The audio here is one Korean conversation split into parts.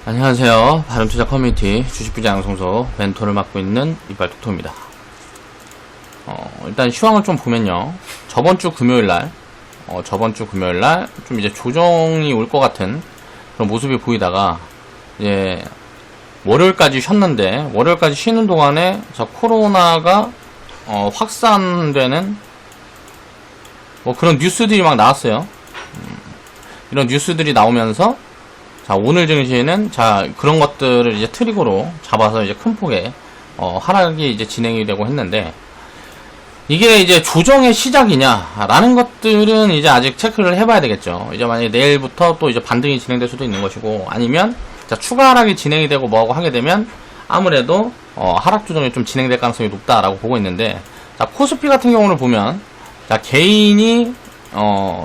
안녕하세요. 바른투자 커뮤니티 주식부장 양성소 멘토를 맡고 있는 이빨톡토입니다. 일단 시황을 좀 보면요. 저번주 금요일날 좀 이제 조정이 올 것 같은 그런 모습이 보이다가 이제 월요일까지 쉬었는데, 월요일까지 쉬는 동안에 코로나가 확산되는 그런 뉴스들이 막 나왔어요. 이런 뉴스들이 나오면서 오늘 증시에는 그런 것들을 이제 트리거로 잡아서 이제 큰 폭의 하락이 이제 진행이 되고 했는데, 이게 이제 조정의 시작이냐라는 것들은 이제 아직 체크를 해봐야 되겠죠. 이제 만약에 내일부터 또 이제 반등이 진행될 수도 있는 것이고, 아니면 추가 하락이 진행이 되고 뭐하고 하게 되면 아무래도 하락 조정이 좀 진행될 가능성이 높다라고 보고 있는데, 코스피 같은 경우를 보면 개인이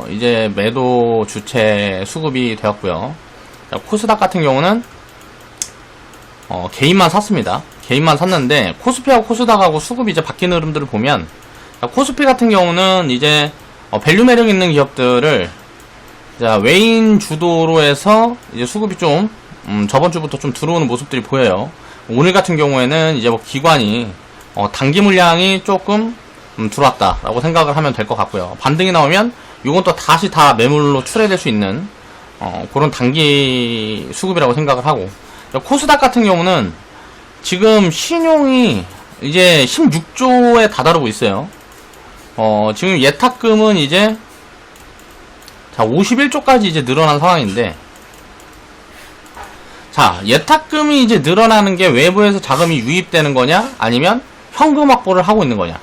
이제 매도 주체 수급이 되었고요. 코스닥 같은 경우는 개인만 샀습니다. 개인만 샀는데, 코스피하고 코스닥하고 수급이 이제 바뀌는 흐름들을 보면, 코스피 같은 경우는 이제 밸류 매력 있는 기업들을 외인 주도로 해서 이제 수급이 좀 저번 주부터 좀 들어오는 모습들이 보여요. 오늘 같은 경우에는 이제 기관이 단기 물량이 조금 들어왔다라고 생각을 하면 될 것 같고요. 반등이 나오면 이건 또 다시 다 매물로 출회될 수 있는 그런 단기 수급이라고 생각을 하고, 코스닥 같은 경우는 지금 신용이 이제 16조에 다다르고 있어요. 지금 예탁금은 이제 51조까지 이제 늘어난 상황인데, 예탁금이 이제 늘어나는 게 외부에서 자금이 유입되는 거냐, 아니면 현금 확보를 하고 있는 거냐,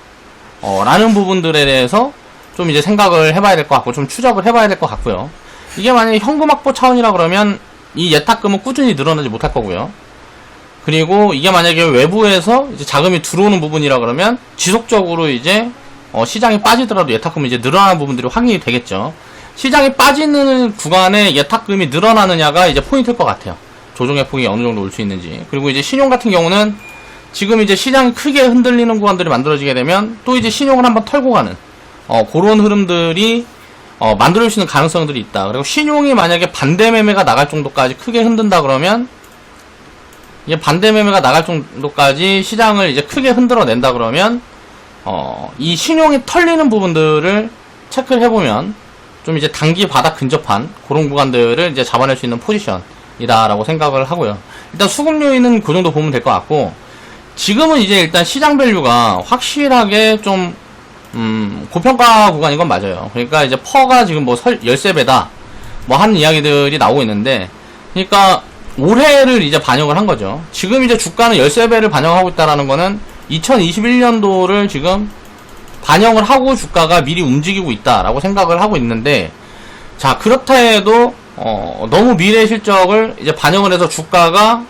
라는 부분들에 대해서 좀 이제 생각을 해봐야 될 것 같고, 좀 추적을 해봐야 될 것 같고요. 이게 만약에 현금 확보 차원이라 그러면 이 예탁금은 꾸준히 늘어나지 못할 거고요. 그리고 이게 만약에 외부에서 이제 자금이 들어오는 부분이라 그러면 지속적으로 이제 시장이 빠지더라도 예탁금이 이제 늘어나는 부분들이 확인이 되겠죠. 시장이 빠지는 구간에 예탁금이 늘어나느냐가 이제 포인트일 것 같아요. 조정의 폭이 어느 정도 올 수 있는지. 그리고 이제 신용 같은 경우는 지금 이제 시장이 크게 흔들리는 구간들이 만들어지게 되면 또 이제 신용을 한번 털고 가는 그런 흐름들이 만들어질 수 있는 가능성들이 있다. 그리고 신용이 만약에 반대 매매가 나갈 정도까지 크게 흔든다 그러면, 이게 반대 매매가 나갈 정도까지 시장을 이제 크게 흔들어낸다 그러면, 이 신용이 털리는 부분들을 체크를 해보면 좀 이제 단기 바닥 근접한 그런 구간들을 이제 잡아낼 수 있는 포지션이다라고 생각을 하고요. 일단 수급 요인은 그 정도 보면 될 것 같고, 지금은 이제 일단 시장 밸류가 확실하게 좀 고평가 구간인 건 맞아요. 그러니까 이제 퍼가 지금 13배다 하는 이야기들이 나오고 있는데, 그러니까 올해를 이제 반영을 한 거죠. 지금 이제 주가는 13배를 반영하고 있다라는 거는 2021년도를 지금 반영을 하고 주가가 미리 움직이고 있다라고 생각을 하고 있는데, 그렇다 해도 너무 미래 실적을 이제 반영을 해서 주가가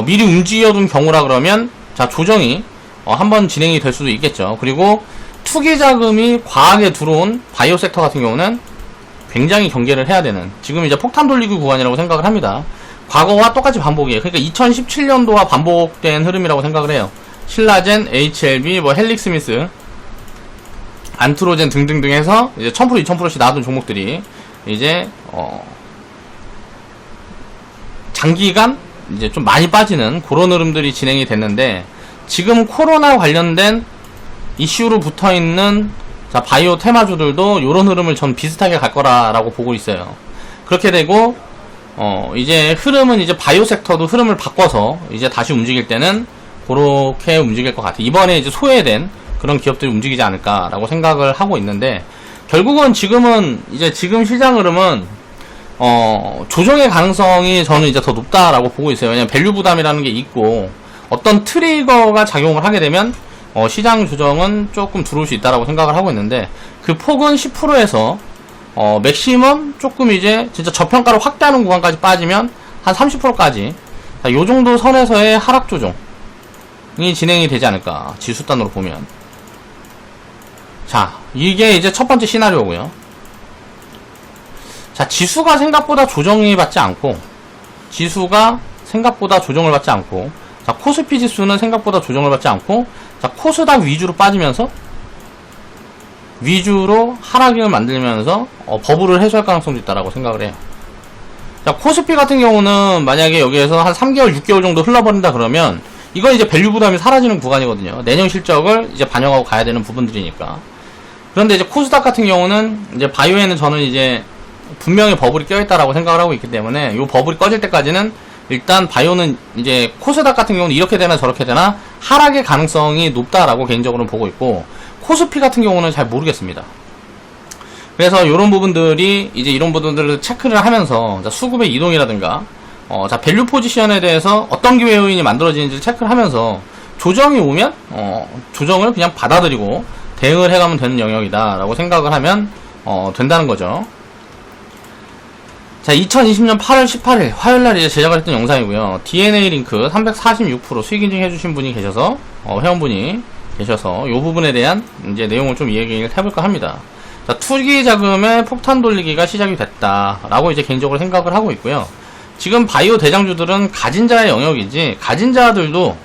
미리 움직여둔 경우라 그러면 조정이 한번 진행이 될 수도 있겠죠. 그리고 투기 자금이 과하게 들어온 바이오 섹터 같은 경우는 굉장히 경계를 해야 되는, 지금 이제 폭탄 돌리기 구간이라고 생각을 합니다. 과거와 똑같이 반복이에요. 그러니까 2017년도와 반복된 흐름이라고 생각을 해요. 신라젠, HLB, 헬릭스미스, 안트로젠 등등등 해서 이제 1000%, 2000%씩 나왔던 종목들이 이제 장기간 이제 좀 많이 빠지는 그런 흐름들이 진행이 됐는데, 지금 코로나 관련된 이슈로 붙어있는 바이오 테마주들도 이런 흐름을 전 비슷하게 갈 거라고 보고 있어요. 그렇게 되고 이제 흐름은 이제 바이오 섹터도 흐름을 바꿔서 이제 다시 움직일 때는 그렇게 움직일 것 같아요. 이번에 이제 소외된 그런 기업들이 움직이지 않을까라고 생각을 하고 있는데, 결국은 지금은 이제 지금 시장 흐름은 조정의 가능성이 저는 이제 더 높다라고 보고 있어요. 왜냐면 밸류 부담이라는 게 있고, 어떤 트리거가 작용을 하게 되면 시장 조정은 조금 들어올 수 있다라고 생각을 하고 있는데, 그 폭은 10%에서 맥시멈 조금 이제 진짜 저평가를 확대하는 구간까지 빠지면 한 30%까지 요 정도 선에서의 하락 조정이 진행이 되지 않을까, 지수단으로 보면. 이게 이제 첫 번째 시나리오고요. 지수가 생각보다 조정을 받지 않고, 코스피 지수는 생각보다 조정을 받지 않고, 코스닥 위주로 빠지면서 위주로 하락을 만들면서 버블을 해소할 가능성도 있다라고 생각을 해요. 자, 코스피 같은 경우는 만약에 여기에서 한 3개월, 6개월 정도 흘러버린다 그러면 이건 이제 밸류 부담이 사라지는 구간이거든요. 내년 실적을 이제 반영하고 가야 되는 부분들이니까. 그런데 이제 코스닥 같은 경우는 이제 바이오에는 저는 이제 분명히 버블이 껴있다라고 생각을 하고 있기 때문에 이 버블이 꺼질 때까지는 일단 바이오는 이제 코스닥 같은 경우는 이렇게 되나 저렇게 되나 하락의 가능성이 높다라고 개인적으로는 보고 있고, 코스피 같은 경우는 잘 모르겠습니다. 그래서 이런 부분들이 이제 이런 부분들을 체크를 하면서 수급의 이동이라든가 자, 밸류 포지션에 대해서 어떤 기회 요인이 만들어지는지 체크를 하면서 조정이 오면 조정을 그냥 받아들이고 대응을 해가면 되는 영역이다 라고 생각을 하면 된다는 거죠. 자, 2020년 8월 18일 화요일날 이제 제작을 했던 영상이고요. DNA 링크 346% 수익 인증 해주신 분이 계셔서 회원분이 계셔서 이 부분에 대한 이제 내용을 좀 얘기를 해볼까 합니다. 자, 투기 자금의 폭탄 돌리기가 시작이 됐다라고 이제 개인적으로 생각을 하고 있고요. 지금 바이오 대장주들은 가진 자의 영역이지, 가진 자들도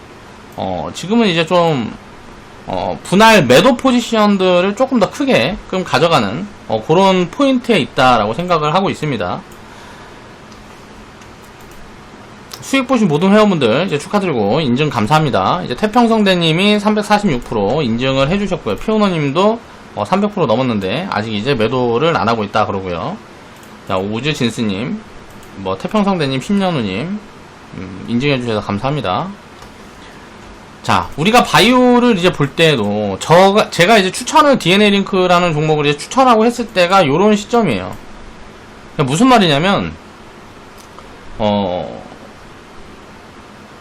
지금은 이제 좀 분할 매도 포지션들을 조금 더 크게 좀 가져가는 그런 포인트에 있다라고 생각을 하고 있습니다. 수익 보신 모든 회원분들 이제 축하드리고 인증 감사합니다. 이제 태평성대님이 346% 인증을 해주셨고요. 피오너님도 300% 넘었는데 아직 이제 매도를 안 하고 있다 그러고요. 자, 우즈진스님, 태평성대님, 10년후님 인증해주셔서 감사합니다. 자, 우리가 바이오를 이제 볼 때에도 제가 이제 추천을 DNA 링크라는 종목을 이제 추천하고 했을 때가 요런 시점이에요. 무슨 말이냐면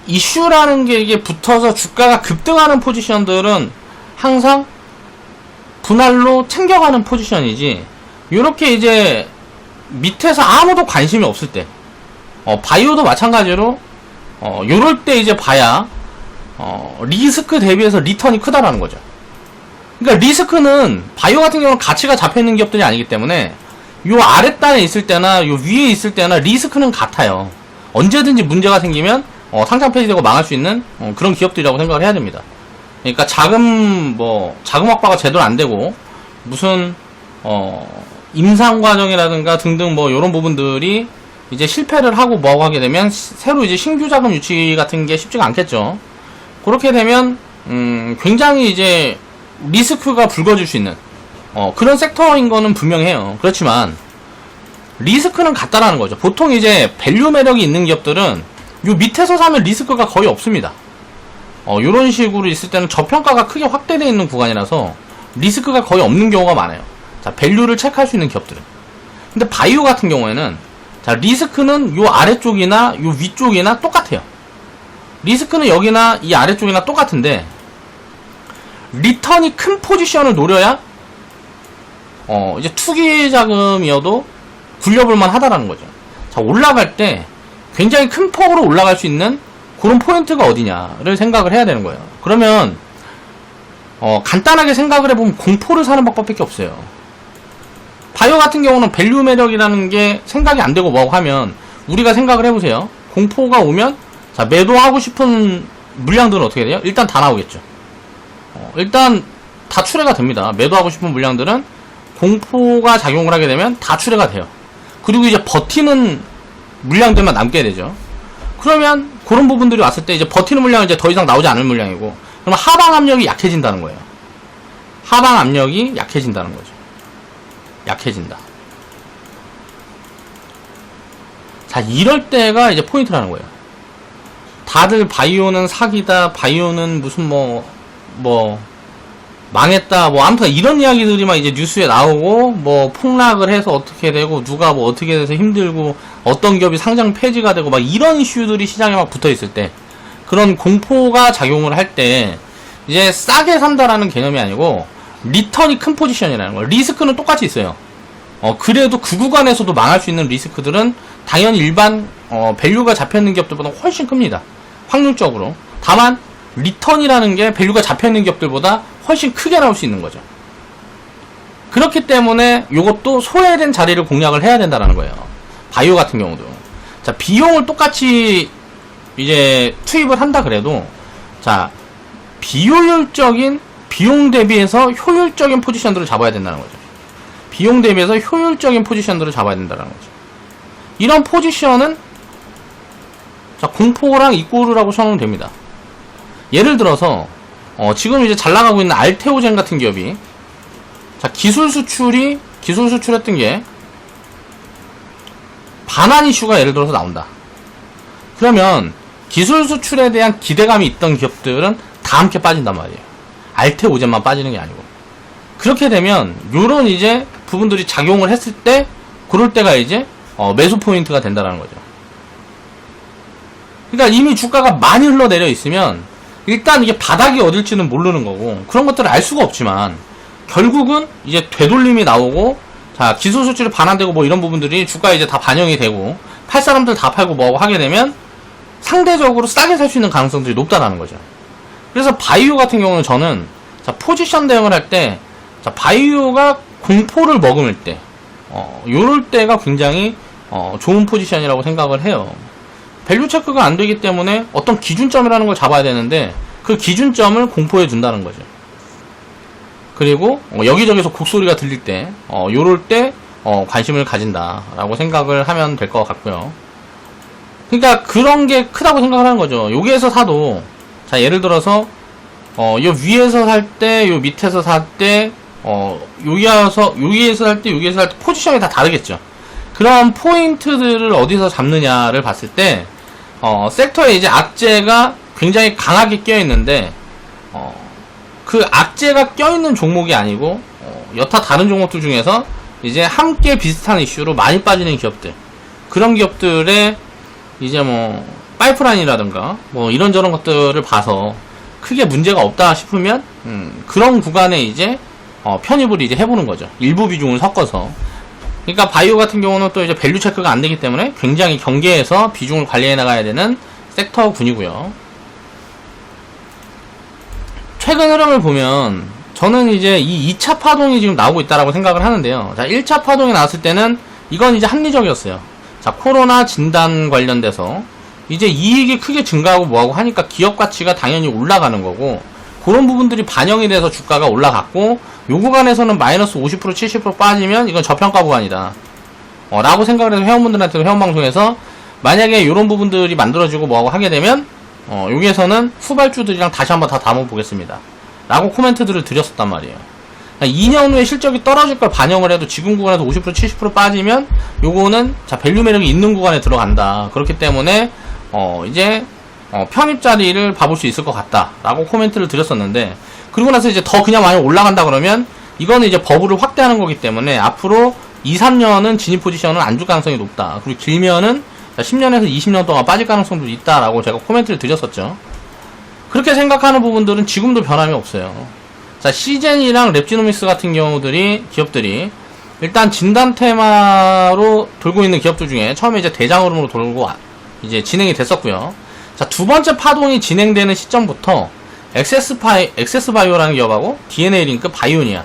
이슈라는 게 이게 붙어서 주가가 급등하는 포지션들은 항상 분할로 챙겨가는 포지션이지, 요렇게 이제 밑에서 아무도 관심이 없을 때 바이오도 마찬가지로 요럴 때 이제 봐야 리스크 대비해서 리턴이 크다라는 거죠. 그러니까 리스크는 바이오 같은 경우는 가치가 잡혀있는 기업들이 아니기 때문에 요 아랫단에 있을 때나 요 위에 있을 때나 리스크는 같아요. 언제든지 문제가 생기면 상장 폐지되고 망할 수 있는 그런 기업들이라고 생각을 해야 됩니다. 그러니까 자금 확보가 제대로 안 되고 무슨 임상 과정이라든가 등등 요런 부분들이 이제 실패를 하고 뭐하고 하게 되면 새로 이제 신규 자금 유치 같은 게 쉽지가 않겠죠. 그렇게 되면 굉장히 이제 리스크가 불거질 수 있는 그런 섹터인 거는 분명해요. 그렇지만 리스크는 같다라는 거죠. 보통 이제 밸류 매력이 있는 기업들은 요 밑에서 사면 리스크가 거의 없습니다. 요런 식으로 있을 때는 저평가가 크게 확대되어 있는 구간이라서 리스크가 거의 없는 경우가 많아요. 자, 밸류를 체크할 수 있는 기업들은. 근데 바이오 같은 경우에는 자, 리스크는 요 아래쪽이나 요 위쪽이나 똑같아요. 리스크는 여기나 이 아래쪽이나 똑같은데 리턴이 큰 포지션을 노려야 이제 투기 자금이어도 굴려볼만 하다라는 거죠. 자, 올라갈 때 굉장히 큰 폭으로 올라갈 수 있는 그런 포인트가 어디냐를 생각을 해야 되는 거예요. 그러면 간단하게 생각을 해보면 공포를 사는 방법밖에 없어요. 바이오 같은 경우는 밸류 매력이라는 게 생각이 안 되고 뭐하고 하면 우리가 생각을 해보세요. 공포가 오면 자, 매도하고 싶은 물량들은 어떻게 돼요? 일단 다 나오겠죠. 일단 다 출회가 됩니다. 매도하고 싶은 물량들은 공포가 작용을 하게 되면 다 출회가 돼요. 그리고 이제 버티는 물량들만 남게 되죠. 그러면 그런 부분들이 왔을 때 이제 버티는 물량은 이제 더 이상 나오지 않을 물량이고, 그러면 하방 압력이 약해진다는 거예요. 하방 압력이 약해진다는 거죠. 약해진다. 자, 이럴 때가 이제 포인트라는 거예요. 다들 바이오는 사기다, 바이오는 무슨 망했다, 아무튼 이런 이야기들이 막 이제 뉴스에 나오고, 폭락을 해서 어떻게 되고, 누가 어떻게 돼서 힘들고, 어떤 기업이 상장 폐지가 되고, 막 이런 이슈들이 시장에 막 붙어 있을 때, 그런 공포가 작용을 할 때, 이제 싸게 산다라는 개념이 아니고, 리턴이 큰 포지션이라는 거예요. 리스크는 똑같이 있어요. 그래도 그 구간에서도 망할 수 있는 리스크들은 당연히 일반, 밸류가 잡혀있는 기업들보다 훨씬 큽니다. 확률적으로. 다만, 리턴이라는 게 밸류가 잡혀있는 기업들보다 훨씬 크게 나올 수 있는 거죠. 그렇기 때문에 이것도 소외된 자리를 공략을 해야 된다는 거예요. 바이오 같은 경우도. 자, 비용을 똑같이 이제 투입을 한다 그래도, 자, 비효율적인, 비용 대비해서 효율적인 포지션들을 잡아야 된다는 거죠. 비용 대비해서 효율적인 포지션들을 잡아야 된다는 거죠. 이런 포지션은 자, 공포랑 이꼬르라고 쳐놓으면 됩니다. 예를 들어서 지금 이제 잘 나가고 있는 알테오젠 같은 기업이 자, 기술 수출했던 게 반환 이슈가 예를 들어서 나온다. 그러면 기술 수출에 대한 기대감이 있던 기업들은 다 함께 빠진단 말이에요. 알테오젠만 빠지는 게 아니고. 그렇게 되면 요런 이제 부분들이 작용을 했을 때 그럴 때가 이제 매수 포인트가 된다라는 거죠. 그러니까 이미 주가가 많이 흘러내려 있으면 일단 이게 바닥이 어딜지는 모르는 거고 그런 것들을 알 수가 없지만 결국은 이제 되돌림이 나오고 자, 기술 수출이 반환되고 뭐 이런 부분들이 주가에 이제 다 반영이 되고 팔 사람들 다 팔고 뭐하고 하게 되면 상대적으로 싸게 살 수 있는 가능성들이 높다라는 거죠. 그래서 바이오 같은 경우는 저는 자, 포지션 대응을 할 때 자, 바이오가 공포를 머금을 때 요럴 때가 굉장히 좋은 포지션이라고 생각을 해요. 밸류 체크가 안 되기 때문에 어떤 기준점이라는 걸 잡아야 되는데 그 기준점을 공포에 둔다는 거죠. 그리고 여기저기서 곡소리가 들릴 때 요럴 때 관심을 가진다라고 생각을 하면 될 것 같고요. 그러니까 그런 게 크다고 생각을 하는 거죠. 여기에서 사도 자, 예를 들어서 요 위에서 살 때, 요 밑에서 살 때, 여기에서 살 때, 여기에서 살 때 포지션이 다 다르겠죠. 그런 포인트들을 어디서 잡느냐를 봤을 때 섹터에 이제 악재가 굉장히 강하게 껴있는데 그 악재가 껴있는 종목이 아니고 여타 다른 종목들 중에서 이제 함께 비슷한 이슈로 많이 빠지는 기업들, 그런 기업들의 이제 뭐 파이프라인이라든가 뭐 이런저런 것들을 봐서 크게 문제가 없다 싶으면 그런 구간에 이제 편입을 이제 해보는 거죠. 일부 비중을 섞어서. 그러니까 바이오 같은 경우는 또 이제 밸류 체크가 안 되기 때문에 굉장히 경계해서 비중을 관리해 나가야 되는 섹터군이고요. 최근 흐름을 보면 저는 이제 이 2차 파동이 지금 나오고 있다라고 생각을 하는데요. 자, 1차 파동이 나왔을 때는 이건 이제 합리적이었어요. 자, 코로나 진단 관련돼서 이제 이익이 크게 증가하고 뭐하고 하니까 기업 가치가 당연히 올라가는 거고 그런 부분들이 반영이 돼서 주가가 올라갔고 요 구간에서는 마이너스 50% 70% 빠지면 이건 저평가 구간이다 라고 생각을 해서 회원분들한테도 회원방송에서 만약에 이런 부분들이 만들어지고 뭐하고 하게 되면 여기에서는 후발주들이랑 다시 한번 다 담아보겠습니다 라고 코멘트들을 드렸었단 말이에요. 2년 후에 실적이 떨어질 걸 반영을 해도 지금 구간에서 50% 70% 빠지면 요거는 자, 밸류 매력이 있는 구간에 들어간다. 그렇기 때문에 이제 편입 자리를 봐볼 수 있을 것 같다 라고 코멘트를 드렸었는데, 그리고 나서 이제 더 그냥 많이 올라간다 그러면 이거는 이제 버블을 확대하는 거기 때문에 앞으로 2, 3년은 진입 포지션은 안 줄 가능성이 높다. 그리고 길면은 10년에서 20년 동안 빠질 가능성도 있다라고 제가 코멘트를 드렸었죠. 그렇게 생각하는 부분들은 지금도 변함이 없어요. 자, 시젠이랑 랩지노믹스 같은 기업들이 일단 진단 테마로 돌고 있는 기업들 중에 처음에 이제 대장흐름으로 돌고 이제 진행이 됐었고요. 자, 두 번째 파동이 진행되는 시점부터 엑세스 바이오라는 기업하고 DNA 링크 바이오니아,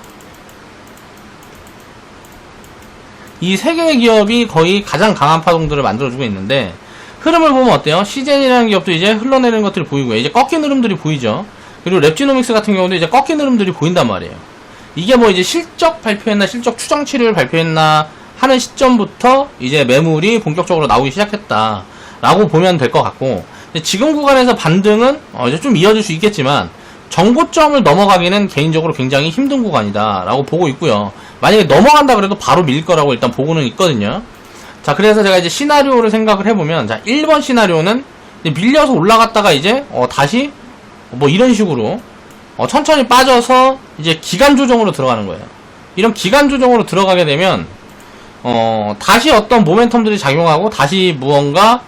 이 세 개의 기업이 거의 가장 강한 파동들을 만들어주고 있는데, 흐름을 보면 어때요? 시젠이라는 기업도 이제 흘러내리는 것들이 보이고요. 이제 꺾인 흐름들이 보이죠. 그리고 랩지노믹스 같은 경우도 이제 꺾인 흐름들이 보인단 말이에요. 이게 뭐 이제 실적 발표했나 실적 추정치를 발표했나 하는 시점부터 이제 매물이 본격적으로 나오기 시작했다 라고 보면 될 것 같고, 지금 구간에서 반등은 이제 좀 이어질 수 있겠지만 정고점을 넘어가기는 개인적으로 굉장히 힘든 구간이다 라고 보고 있고요. 만약에 넘어간다 그래도 바로 밀 거라고 일단 보고는 있거든요. 자, 그래서 제가 이제 시나리오를 생각을 해보면, 자, 1번 시나리오는 밀려서 올라갔다가 이제 다시 뭐 이런 식으로 천천히 빠져서 이제 기간 조정으로 들어가는 거예요. 이런 기간 조정으로 들어가게 되면 다시 어떤 모멘텀들이 작용하고 다시 무언가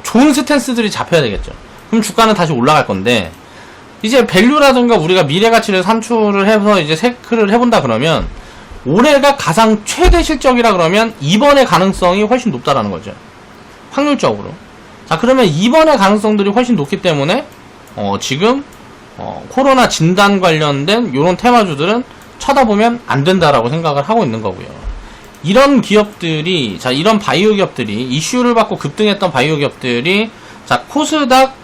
좋은 스탠스들이 잡혀야 되겠죠. 그럼 주가는 다시 올라갈 건데, 이제 밸류라든가 우리가 미래 가치를 산출을 해서 이제 체크를 해본다 그러면 올해가 가장 최대 실적이라 그러면 2번의 가능성이 훨씬 높다라는 거죠. 확률적으로. 자, 그러면 2번의 가능성들이 훨씬 높기 때문에 지금 코로나 진단 관련된 요런 테마주들은 쳐다보면 안 된다라고 생각을 하고 있는 거고요. 이런 기업들이, 자, 이런 바이오 기업들이, 이슈를 받고 급등했던 바이오 기업들이, 자, 코스닥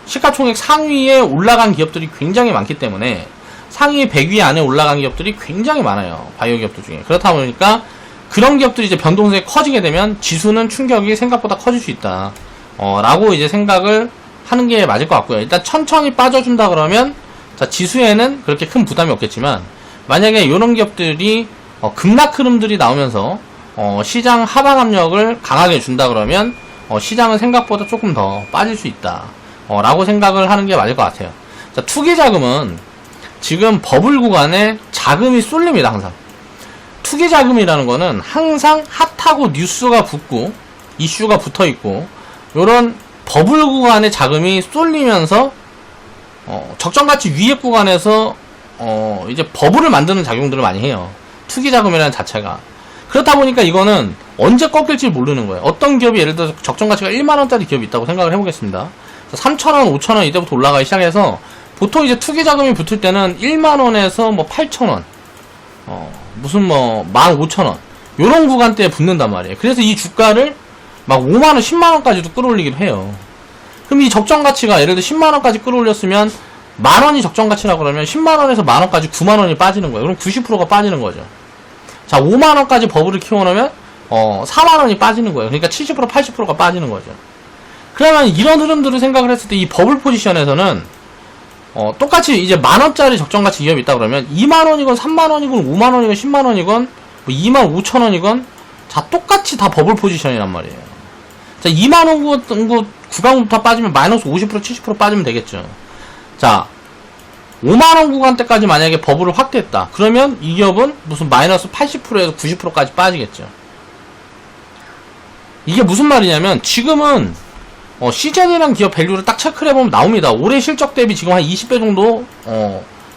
시가총액 상위에 올라간 기업들이 굉장히 많기 때문에 상위 100위 안에 올라간 기업들이 굉장히 많아요. 바이오 기업들 중에. 그렇다 보니까 그런 기업들이 이제 변동성이 커지게 되면 지수는 충격이 생각보다 커질 수 있다. 라고 이제 생각을 하는 게 맞을 것 같고요. 일단 천천히 빠져준다 그러면, 자, 지수에는 그렇게 큰 부담이 없겠지만, 만약에 이런 기업들이, 급락 흐름들이 나오면서, 시장 하방 압력을 강하게 준다 그러면, 시장은 생각보다 조금 더 빠질 수 있다. 라고 생각을 하는 게 맞을 것 같아요. 자, 투기 자금은 지금 버블 구간에 자금이 쏠립니다, 항상. 투기 자금이라는 거는 항상 핫하고 뉴스가 붙고, 이슈가 붙어 있고, 요런 버블 구간에 자금이 쏠리면서, 적정가치 위액 구간에서, 이제 버블을 만드는 작용들을 많이 해요. 투기 자금이라는 자체가. 그렇다 보니까 이거는 언제 꺾일지 모르는 거예요. 어떤 기업이 예를 들어서 적정가치가 1만원짜리 기업이 있다고 생각을 해보겠습니다. 3,000원, 5,000원 이때부터 올라가기 시작해서 보통 이제 투기 자금이 붙을 때는 1만원에서 뭐 8,000원, 무슨 뭐 15,000원 요런 구간대에 붙는단 말이에요. 그래서 이 주가를 막 5만원, 10만원까지도 끌어올리기도 해요. 그럼 이 적정가치가 예를 들어 10만원까지 끌어올렸으면 만원이 적정가치라고 그러면 10만원에서 만원까지 9만원이 빠지는 거예요. 그럼 90%가 빠지는 거죠. 자, 5만원까지 버블을 키워놓으면 4만원이 빠지는 거예요. 그러니까 70%, 80%가 빠지는 거죠. 그러면 이런 흐름들을 생각을 했을 때 이 버블 포지션에서는 똑같이 이제 만원짜리 적정가치 기업이 있다 그러면 2만원이건 3만원이건 5만원이건 10만원이건 뭐 25,000원이건 자, 똑같이 다 버블 포지션이란 말이에요. 자, 2만원 구간부터 빠지면 마이너스 50%, 70% 빠지면 되겠죠. 자, 5만원 구간대까지 만약에 버블을 확대했다. 그러면 이 기업은 무슨 마이너스 80%에서 90%까지 빠지겠죠. 이게 무슨 말이냐면 지금은 시젠이란 기업 밸류를 딱 체크를 해보면 나옵니다. 올해 실적 대비 지금 한 20배 정도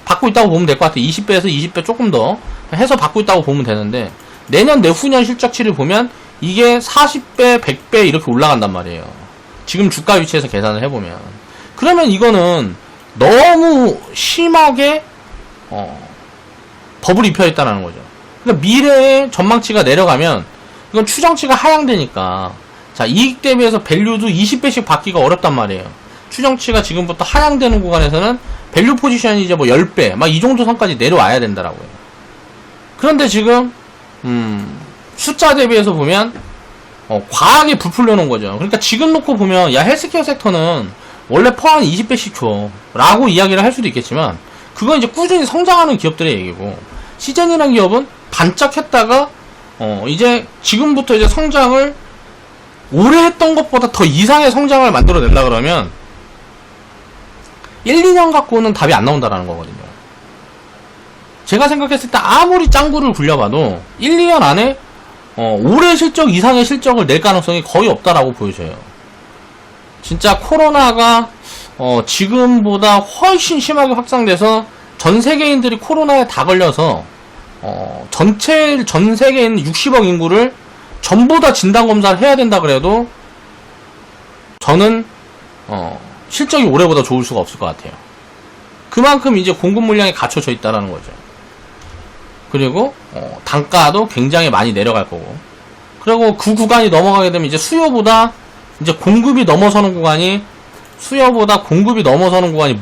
받고 있다고 보면 될 것 같아요. 20배에서 20배 조금 더 해서 받고 있다고 보면 되는데 내년 내후년 실적치를 보면 이게 40배, 100배 이렇게 올라간단 말이에요. 지금 주가 위치에서 계산을 해보면. 그러면 이거는 너무 심하게 버블이 입혀있다는 거죠. 그러니까 미래의 전망치가 내려가면 이건 추정치가 하향되니까 자, 이익 대비해서 밸류도 20배씩 받기가 어렵단 말이에요. 추정치가 지금부터 하향되는 구간에서는 밸류 포지션이 이제 뭐 10배 막 이 정도 선까지 내려와야 된다라고요. 그런데 지금 숫자 대비해서 보면 과하게 부풀려 놓은 거죠. 그러니까 지금 놓고 보면 야, 헬스케어 섹터는 원래 퍼 한 20배씩 줘 라고 이야기를 할 수도 있겠지만 그건 이제 꾸준히 성장하는 기업들의 얘기고 시젠이라는 기업은 반짝 했다가 이제 지금부터 이제 성장을 올해 했던 것보다 더 이상의 성장을 만들어낸다 그러면 1, 2년 갖고는 답이 안 나온다라는 거거든요. 제가 생각했을 때 아무리 짱구를 굴려봐도 1, 2년 안에 올해 실적 이상의 실적을 낼 가능성이 거의 없다라고 보여져요. 진짜 코로나가 지금보다 훨씬 심하게 확산돼서 전 세계인들이 코로나에 다 걸려서 전 세계에 있는 60억 인구를 전부 다 진단검사를 해야 된다 그래도 저는 실적이 올해보다 좋을 수가 없을 것 같아요. 그만큼 이제 공급 물량이 갖춰져 있다는 거죠. 그리고 단가도 굉장히 많이 내려갈 거고 그리고 그 구간이 넘어가게 되면 이제 수요보다 공급이 넘어서는 구간이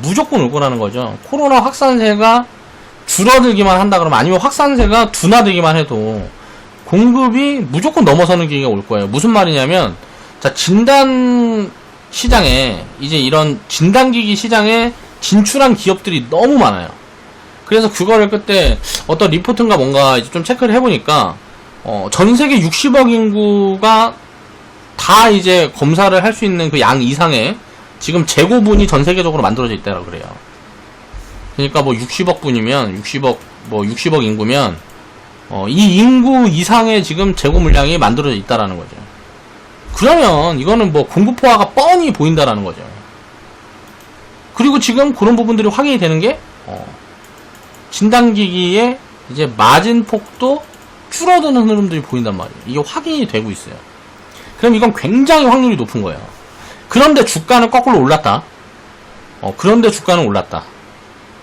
무조건 올 거라는 거죠. 코로나 확산세가 줄어들기만 한다 그러면 아니면 확산세가 둔화되기만 해도 공급이 무조건 넘어서는 기회가 올 거예요. 무슨 말이냐면 자, 진단 시장에 이제 이런 진단기기 시장에 진출한 기업들이 너무 많아요. 그래서 그거를 그때 어떤 리포트인가 뭔가 이제 좀 체크를 해보니까 전 세계 60억 인구가 다 이제 검사를 할 수 있는 그 양 이상의 지금 재고분이 전 세계적으로 만들어져 있다고 그래요. 그러니까 뭐 60억 분이면 60억 인구면 이 인구 이상의 지금 재고 물량이 만들어져 있다라는 거죠. 그러면 이거는 뭐 공급 포화가 뻔히 보인다라는 거죠. 그리고 지금 그런 부분들이 확인이 되는 게 진단기기의 이제 마진 폭도 줄어드는 흐름들이 보인단 말이에요. 이게 확인이 되고 있어요. 그럼 이건 굉장히 확률이 높은 거예요. 그런데 주가는 거꾸로 올랐다. 그런데 주가는 올랐다.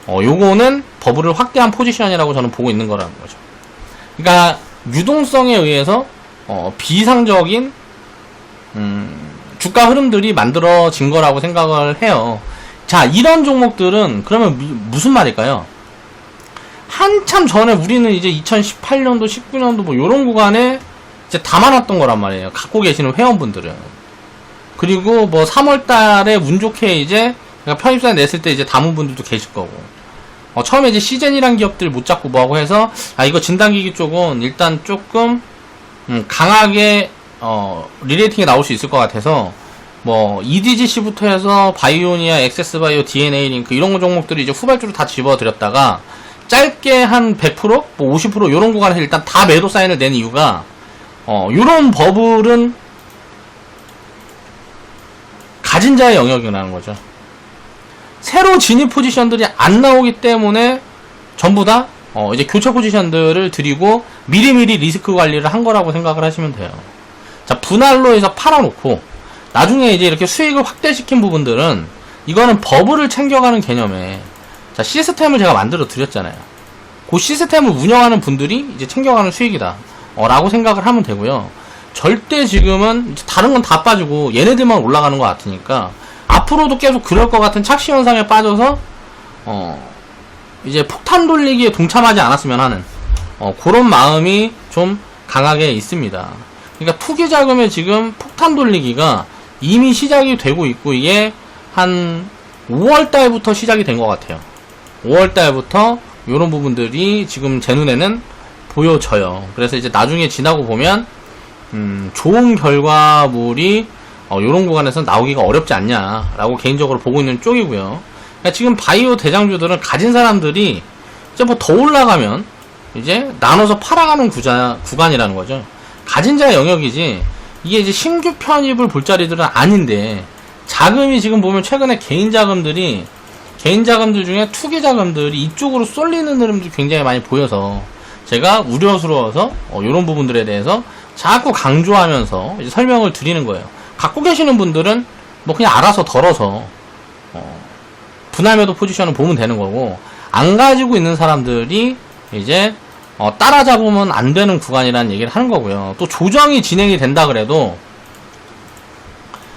요거는 버블을 확대한 포지션이라고 저는 보고 있는 거라는 거죠. 그러니까 유동성에 의해서 비상적인 주가 흐름들이 만들어진 거라고 생각을 해요. 자, 이런 종목들은 그러면 무슨 말일까요? 한참 전에 우리는 이제 2018년도, 19년도 뭐 요런 구간에 이제 담아놨던 거란 말이에요. 갖고 계시는 회원분들은. 그리고 뭐 3월 달에 운 좋게 이제 편입사에 냈을 때 이제 담은 분들도 계실 거고. 처음에 이제 시젠이란 기업들 못 잡고 뭐하고 해서, 이거 진단기기 쪽은 일단 조금, 강하게, 리레이팅에 나올 수 있을 것 같아서, 뭐, EDGC부터 해서 바이오니아, 액세스바이오, DNA 링크, 이런 종목들이 이제 후발주로 다 집어들였다가, 짧게 한 100%? 뭐 50% 요런 구간에서 일단 다 매도 사인을 낸 이유가, 요런 버블은, 가진 자의 영역이라는 거죠. 새로 진입 포지션들이 안 나오기 때문에 전부 다 이제 교체 포지션들을 드리고 미리미리 리스크 관리를 한 거라고 생각을 하시면 돼요. 자, 분할로 해서 팔아놓고 나중에 이제 이렇게 수익을 확대시킨 부분들은 이거는 버블을 챙겨가는 개념에, 자, 시스템을 제가 만들어 드렸잖아요. 그 시스템을 운영하는 분들이 이제 챙겨가는 수익이다 라고 생각을 하면 되고요. 절대 지금은 다른 건 다 빠지고 얘네들만 올라가는 것 같으니까 앞으로도 계속 그럴 것 같은 착시 현상에 빠져서 이제 폭탄 돌리기에 동참하지 않았으면 하는 그런 마음이 좀 강하게 있습니다. 그러니까 투기 자금에 지금 폭탄 돌리기가 이미 시작이 되고 있고, 이게 한 5월 달부터 시작이 된 것 같아요. 5월 달부터 이런 부분들이 지금 제 눈에는 보여져요. 그래서 이제 나중에 지나고 보면 좋은 결과물이 요런 구간에서 나오기가 어렵지 않냐라고 개인적으로 보고 있는 쪽이고요. 그러니까 지금 바이오 대장주들은 가진 사람들이 이제 뭐 더 올라가면 이제 나눠서 팔아가는 구간이라는 거죠. 가진 자의 영역이지, 이게 이제 신규 편입을 볼 자리들은 아닌데, 자금이 지금 보면 최근에 개인 자금들 중에 투기 자금들이 이쪽으로 쏠리는 흐름도 굉장히 많이 보여서 제가 우려스러워서 요런 부분들에 대해서 자꾸 강조하면서 이제 설명을 드리는 거예요. 갖고 계시는 분들은 뭐 그냥 알아서 덜어서 분할매도 포지션을 보면 되는 거고, 안 가지고 있는 사람들이 이제 따라잡으면 안 되는 구간이라는 얘기를 하는 거고요. 또 조정이 진행이 된다 그래도,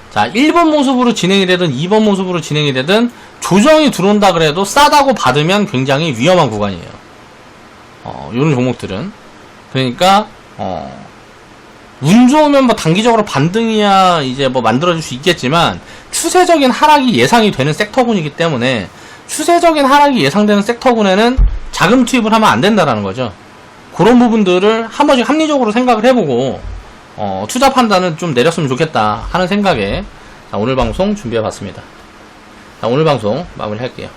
자, 1번 모습으로 진행이 되든 2번 모습으로 진행이 되든 조정이 들어온다 그래도 싸다고 받으면 굉장히 위험한 구간이에요. 요런 종목들은. 그러니까 운 좋으면 뭐 단기적으로 반등이야 이제 뭐 만들어줄 수 있겠지만, 추세적인 하락이 예상이 되는 섹터군이기 때문에 추세적인 하락이 예상되는 섹터군에는 자금 투입을 하면 안 된다라는 거죠. 그런 부분들을 한 번씩 합리적으로 생각을 해보고 투자 판단은 좀 내렸으면 좋겠다 하는 생각에, 자, 오늘 방송 준비해봤습니다. 자, 오늘 방송 마무리할게요.